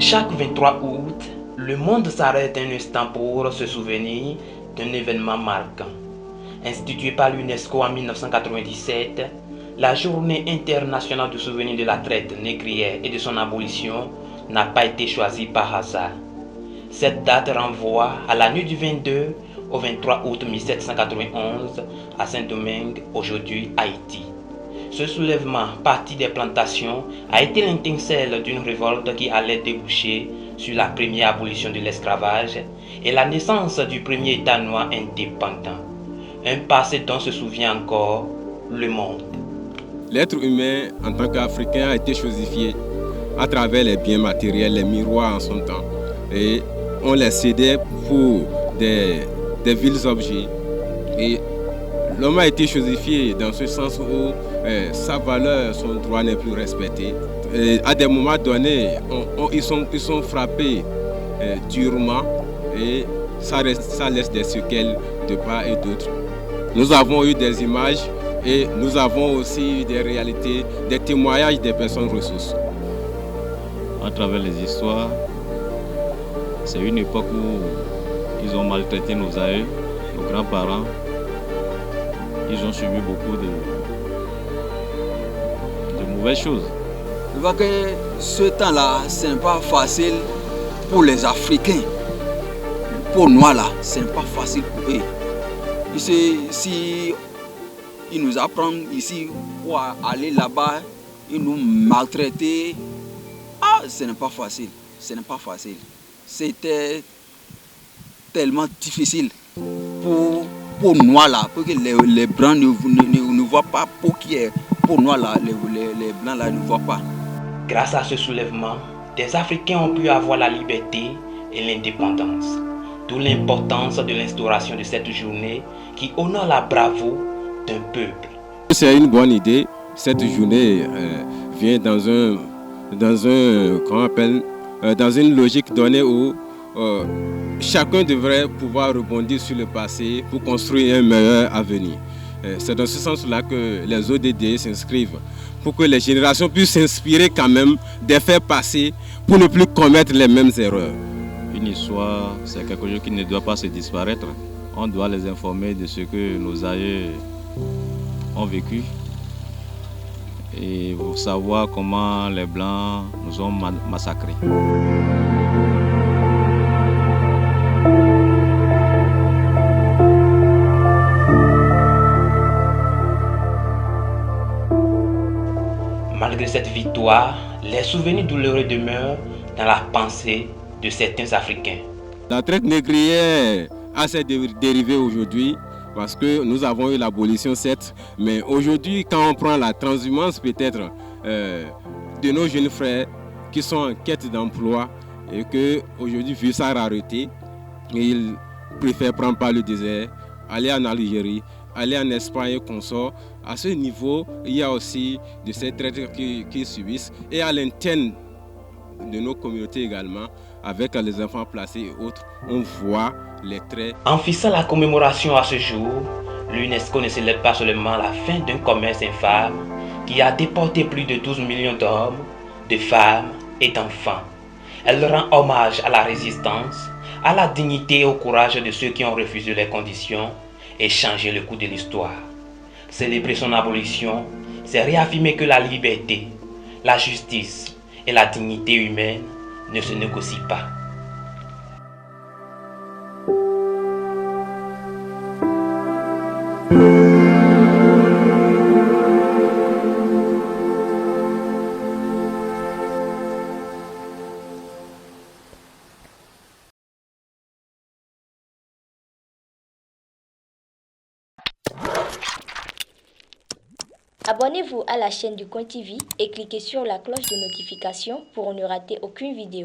Chaque 23 août, le monde s'arrête un instant pour se souvenir d'un événement marquant. Instituée par l'UNESCO en 1997, la Journée internationale du souvenir de la traite négrière et de son abolition n'a pas été choisie par hasard. Cette date renvoie à la nuit du 22 au 23 août 1791 à Saint-Domingue, aujourd'hui Haïti. Ce soulèvement, parti des plantations, a été l'étincelle d'une révolte qui allait déboucher sur la première abolition de l'esclavage et la naissance du premier État noir indépendant. Un passé dont se souvient encore le monde. L'être humain en tant qu'Africain a été chosifié à travers les biens matériels, les miroirs en son temps. Et on les cédait pour des vils objets. Et l'homme a été chosifié dans ce sens où sa valeur, son droit n'est plus respecté. Et à des moments donnés, ils sont frappés durement et ça laisse des séquelles de part et d'autre. Nous avons eu des images et nous avons aussi eu des réalités, des témoignages des personnes ressources. À travers les histoires, c'est une époque où ils ont maltraité nos aïeux, nos grands-parents. Ils ont subi beaucoup de mauvaises choses. Je vois que ce temps-là, ce n'est pas facile pour les Africains. Pour nous, là, ce n'est pas facile pour eux. Si ils nous apprennent ici pour aller là-bas, ils nous maltraiter, ce n'est pas facile. Ce n'est pas facile. C'était tellement difficile pour nous là, pour que les blancs ne voient pas, pour nous là, les blancs là ne voient pas. Grâce à ce soulèvement, des Africains ont pu avoir la liberté et l'indépendance. D'où l'importance de l'instauration de cette journée qui honore la bravoure d'un peuple. C'est une bonne idée. Cette journée vient dans une logique donnée où chacun devrait pouvoir rebondir sur le passé pour construire un meilleur avenir. C'est dans ce sens-là que les ODD s'inscrivent pour que les générations puissent s'inspirer quand même des faits passés pour ne plus commettre les mêmes erreurs. Une histoire, c'est quelque chose qui ne doit pas se disparaître. On doit les informer de ce que nos aïeux ont vécu et pour savoir comment les Blancs nous ont massacrés. Malgré cette victoire, les souvenirs douloureux demeurent dans la pensée de certains Africains. La traite négrière a ses dérivés aujourd'hui parce que nous avons eu l'abolition certes, mais aujourd'hui quand on prend la transhumance peut-être de nos jeunes frères qui sont en quête d'emploi et que aujourd'hui vu sa rareté, ils préfèrent prendre par le désert, aller en Algérie, aller en Espagne et consorts. À ce niveau, il y a aussi de ces traites qui subissent et à l'interne de nos communautés également, avec les enfants placés et autres, on voit les traits. En fixant la commémoration à ce jour, l'UNESCO ne célèbre pas seulement la fin d'un commerce infâme qui a déporté plus de 12 millions d'hommes, de femmes et d'enfants. Elle rend hommage à la résistance, à la dignité et au courage de ceux qui ont refusé les conditions et changé le cours de l'histoire. Célébrer son abolition, c'est réaffirmer que la liberté, la justice et la dignité humaine ne se négocient pas. Abonnez-vous à la chaîne du Coin TV et cliquez sur la cloche de notification pour ne rater aucune vidéo.